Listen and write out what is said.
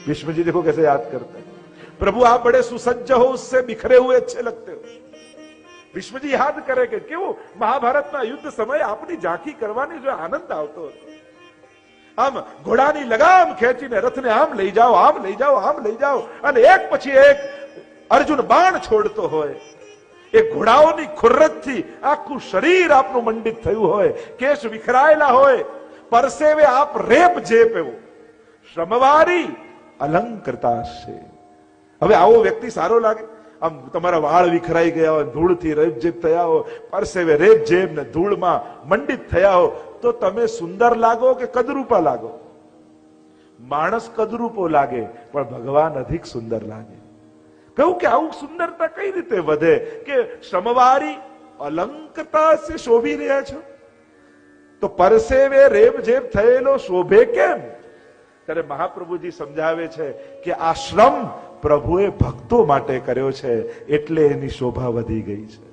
विष्णु जी देखो कैसे याद करते हैं, प्रभु आप बड़े सुसज्ज हो, उससे बिखरे हुए अच्छे लगते हो। विष्णु जी याद करे कि केवो મહાભારતના યુદ્ધ સમયે આપની ઝાંખી કરવાની જો આનંદ આવતો હતો, આમ ઘોડાની લગામ ખેંચીને રથને આમ લઈ જાઓ, આમ લઈ જાઓ, આમ લઈ જાઓ, અને એક પછી એક અર્જુન બાણ છોડતો હોય, એ ઘોડાઓની ખુરરતથી આખું શરીર આપનું મંડિત થયું હોય, કેશ વિખરાયેલા હોય, પરસેવે આપ રેપ જેપ એવું શ્રમવારી અલંકૃતાશે। હવે આવો વ્યક્તિ સારો લાગે? આમ તમારા વાળ વિખરાઈ ગયા હોય, ધૂળથી રેપઝેપ થયા હો, પરસેવે રેપઝેપ ને ધૂળમાં મંડિત થયા હો, તો તમે સુંદર લાગો કે કદરૂપા લાગો? માણસ કદરૂપો લાગે, પણ ભગવાન અધિક સુંદર લાગે। કહું કે આવું સુંદરતા કઈ રીતે વધે કે શ્રમવારી અલંકૃતા સે શોભી રહ્યા છો, તો પરસેવે રેપઝેપ થયેલો શોભે કેમ? ત્યારે મહાપ્રભુજી સમજાવે છે કે આ શ્રમ પ્રભુએ ભક્તો માટે કર્યો છે, એટલે એની શોભા વધી ગઈ છે।